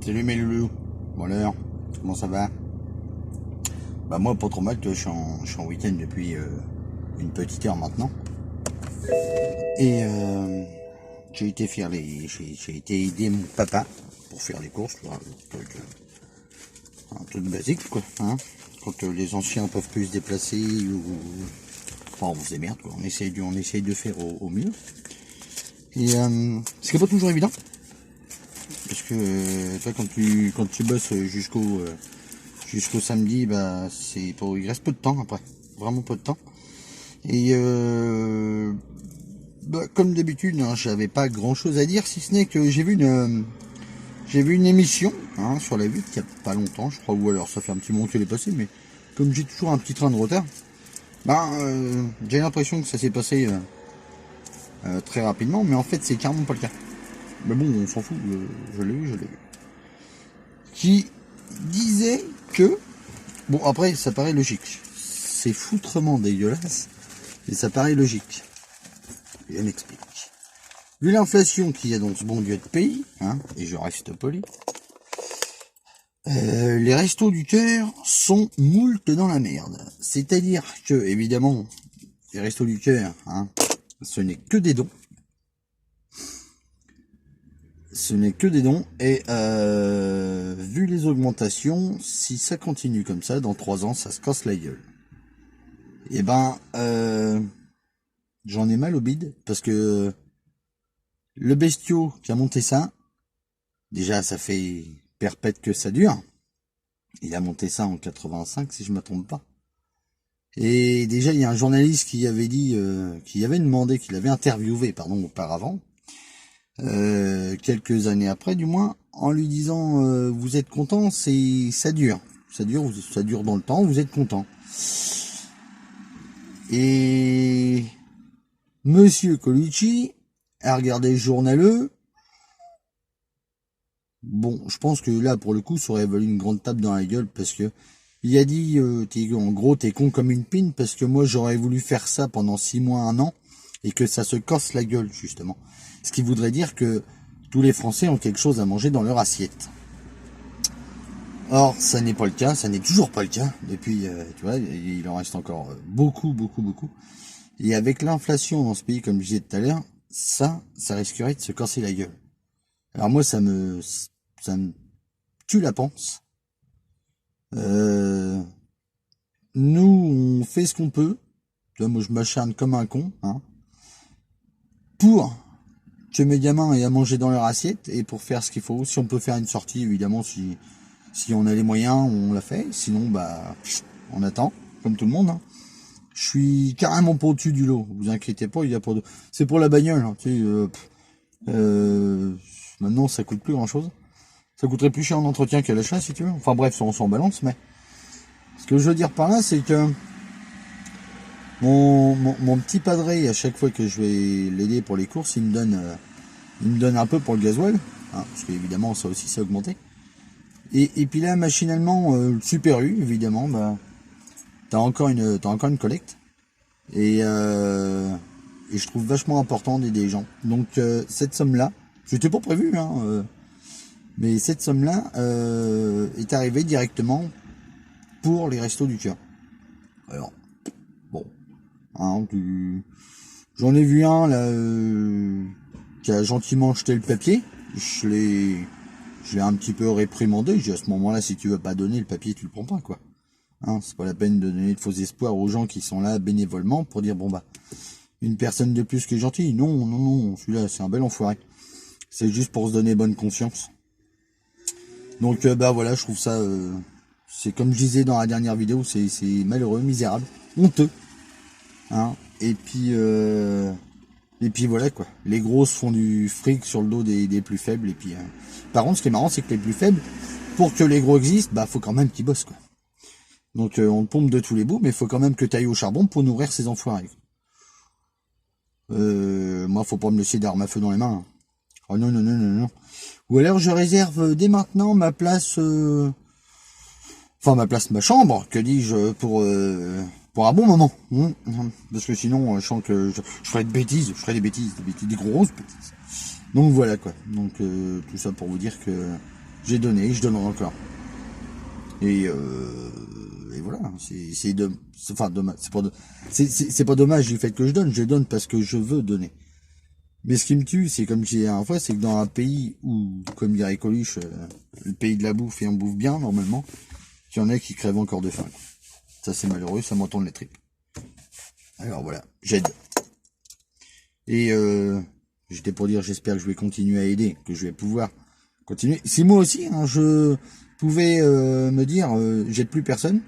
Salut mes loulous, bon alors, comment ça va? Bah moi pas trop mal, je suis en week-end depuis une petite heure maintenant. Et j'ai été j'ai été aider mon papa pour faire les courses, là, un truc basique quoi, hein. Quand les anciens peuvent plus se déplacer ou enfin on se démerde quoi, on essaye de faire au mieux. Et ce qui n'est pas toujours évident. Parce que toi quand tu bosses jusqu'au samedi, bah il reste peu de temps après, vraiment peu de temps. Et bah, comme d'habitude, hein, j'avais pas grand chose à dire, si ce n'est que j'ai vu une émission hein, sur la 8 il y a pas longtemps, je crois, ou alors ça fait un petit moment qu'elle est passée, mais comme j'ai toujours un petit train de retard, bah j'ai l'impression que ça s'est passé très rapidement, mais en fait c'est carrément pas le cas. Mais bon, on s'en fout, je l'ai vu. Qui disait que... Bon, après, ça paraît logique. C'est foutrement dégueulasse, mais ça paraît logique. Et on explique. Vu l'inflation qu'il y a dans ce bon Dieu de pays, hein, et je reste poli, les restos du cœur sont moult dans la merde. C'est-à-dire que, évidemment, les restos du cœur, hein, ce n'est que des dons. Ce n'est que des dons et vu les augmentations, si ça continue comme ça, dans 3 ans, ça se casse la gueule. Et ben, j'en ai mal au bide parce que le bestiau qui a monté ça, déjà ça fait perpète que ça dure. Il a monté ça en 85 si je ne me trompe pas. Et déjà il y a un journaliste qui avait dit, qui avait demandé, qu'il avait interviewé pardon auparavant. Quelques années après du moins, en lui disant vous êtes content, ça dure dans le temps, vous êtes content. Et Monsieur Colucci a regardé le journaleux. Bon, je pense que là pour le coup ça aurait valu une grande tape dans la gueule parce que il a dit en gros t'es con comme une pine parce que moi j'aurais voulu faire ça pendant 6 mois, 1 an et que ça se casse la gueule justement. Ce qui voudrait dire que tous les Français ont quelque chose à manger dans leur assiette. Or, ça n'est pas le cas, ça n'est toujours pas le cas. Depuis, tu vois, il en reste encore beaucoup. Et avec l'inflation dans ce pays, comme je disais tout à l'heure, ça risquerait de se casser la gueule. Alors moi, ça me tue la panse. Nous, on fait ce qu'on peut. Tu vois, moi, je m'acharne comme un con, hein, pour que mes gamins aient à manger dans leur assiette et pour faire ce qu'il faut. Si on peut faire une sortie, évidemment, si on a les moyens, on l'a fait. Sinon, bah, on attend, comme tout le monde. Hein. Je suis carrément pas au-dessus du lot. Vous inquiétez pas, il y a pas de... C'est pour la bagnole. Hein, tu sais, maintenant, ça coûte plus grand-chose. Ça coûterait plus cher en entretien qu'à l'achat, si tu veux. Enfin bref, on s'en balance, mais... Ce que je veux dire par là, c'est que... Mon petit padré, à chaque fois que je vais l'aider pour les courses, il me donne un peu pour le gasoil, hein, parce qu'évidemment ça aussi s'est augmenté. Et puis là, machinalement, le Super U, évidemment, bah, t'as encore une collecte. Et je trouve vachement important d'aider les gens. Donc cette somme-là, c'était pas prévu, hein, mais cette somme-là est arrivée directement pour les restos du cœur. Alors, bon. Hein, j'en ai vu un là qui a gentiment jeté le papier. Je l'ai un petit peu réprimandé. J'ai dit à ce moment-là, si tu veux pas donner le papier, tu le prends pas quoi. Hein, c'est pas la peine de donner de faux espoirs aux gens qui sont là bénévolement pour dire bon bah une personne de plus qui est gentille. Non, celui-là c'est un bel enfoiré. C'est juste pour se donner bonne conscience. Donc bah voilà, je trouve ça c'est comme je disais dans la dernière vidéo, c'est malheureux, misérable, honteux. Hein, et puis voilà quoi. Les grosses font du fric sur le dos des plus faibles. Et puis par contre, ce qui est marrant, c'est que les plus faibles, pour que les gros existent, bah faut quand même qu'ils bossent quoi. Donc on pompe de tous les bouts, mais il faut quand même que tu ailles au charbon pour nourrir ces enfoirés. Moi, faut pas me laisser d'armes à feu dans les mains. Hein. Oh non. Ou alors je réserve dès maintenant ma place, ma chambre, que dis-je, pour un bon moment. Parce que sinon, je sens que je ferai des bêtises, des grosses bêtises. Donc voilà quoi. Donc tout ça pour vous dire que j'ai donné, je donnerai encore. Et voilà, enfin dommage, c'est pas dommage du fait que je donne parce que je veux donner. Mais ce qui me tue, c'est comme je disais la dernière fois, c'est que dans un pays où, comme dirait Coluche, le pays de la bouffe et on bouffe bien normalement, il y en a qui crèvent encore de faim. Ça c'est malheureux, ça m'entend les tripes. Alors voilà, j'aide. Et j'étais pour dire, j'espère que je vais continuer à aider, que je vais pouvoir continuer. Si moi aussi, hein, je pouvais me dire, j'aide plus personne,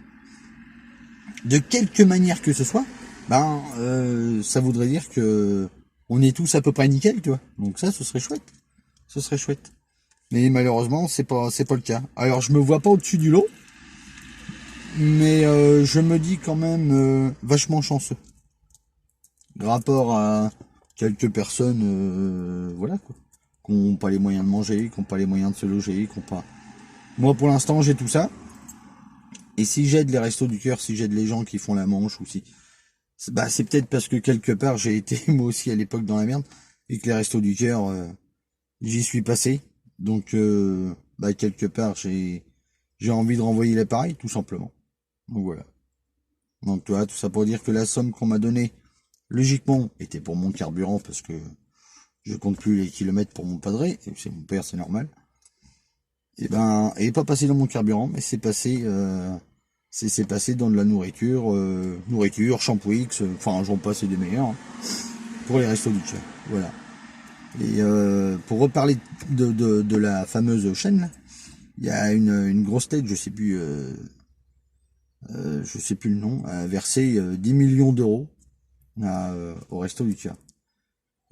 de quelque manière que ce soit, ben ça voudrait dire que on est tous à peu près nickel, tu vois. Donc ça, ce serait chouette. Ce serait chouette. Mais malheureusement, c'est pas le cas. Alors je me vois pas au-dessus du lot, mais je me dis quand même vachement chanceux. De rapport à quelques personnes, voilà quoi, qui n'ont pas les moyens de manger, qui n'ont pas les moyens de se loger, qui n'ont pas. Moi pour l'instant j'ai tout ça. Et si j'aide les restos du cœur, si j'aide les gens qui font la manche, ou si, bah c'est peut-être parce que quelque part j'ai été moi aussi à l'époque dans la merde et que les restos du cœur, j'y suis passé. Donc bah quelque part j'ai envie de renvoyer l'appareil tout simplement. Donc voilà. Donc tu vois, tout ça pour dire que la somme qu'on m'a donnée logiquement était pour mon carburant parce que je compte plus les kilomètres pour mon padré, c'est mon père, c'est normal. Et ben, elle est pas passé dans mon carburant, mais c'est passé c'est passé dans de la nourriture, nourriture, Shampoo X, enfin j'en passe et des meilleurs, hein, pour les restos du cœur. Voilà. Et pour reparler de la fameuse chaîne, il y a une grosse tête, je sais plus le nom, a versé 10 millions d'euros au resto du cœur.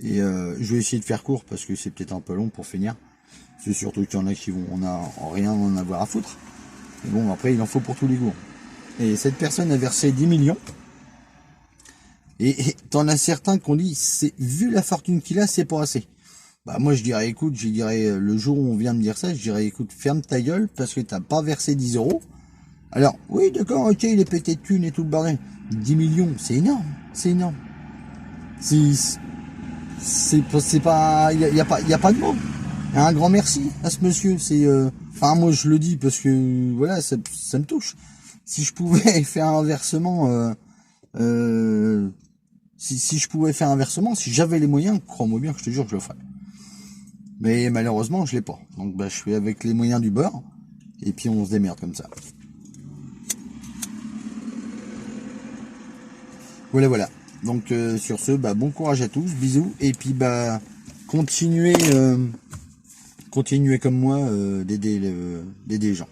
Et je vais essayer de faire court parce que c'est peut-être un peu long pour finir. C'est surtout qu'il y en a qui vont rien en avoir à foutre. Mais bon, après, il en faut pour tous les goûts. Et cette personne a versé 10 millions. Et t'en as certains qui ont dit, vu la fortune qu'il a, c'est pas assez. Bah moi je dirais, écoute, le jour où on vient me dire ça, je dirais, écoute, ferme ta gueule parce que t'as pas versé 10 euros. Alors, oui, d'accord, ok, il est pété de thunes et tout le bordel. 10 millions, c'est énorme, c'est énorme. C'est pas, y a pas de mots. Un grand merci à ce monsieur. Enfin moi je le dis parce que voilà, ça me touche. Si je pouvais faire un versement, si je pouvais faire un versement, si j'avais les moyens, crois-moi bien que je te jure que je le ferais. Mais malheureusement je l'ai pas. Donc bah je suis avec les moyens du bord et puis on se démerde comme ça. Voilà. Donc sur ce, bah bon courage à tous, bisous et puis bah continuez comme moi d'aider les gens.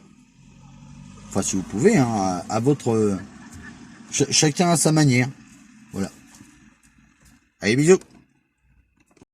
Enfin si vous pouvez, hein, à votre chacun à sa manière. Voilà. Allez, bisous.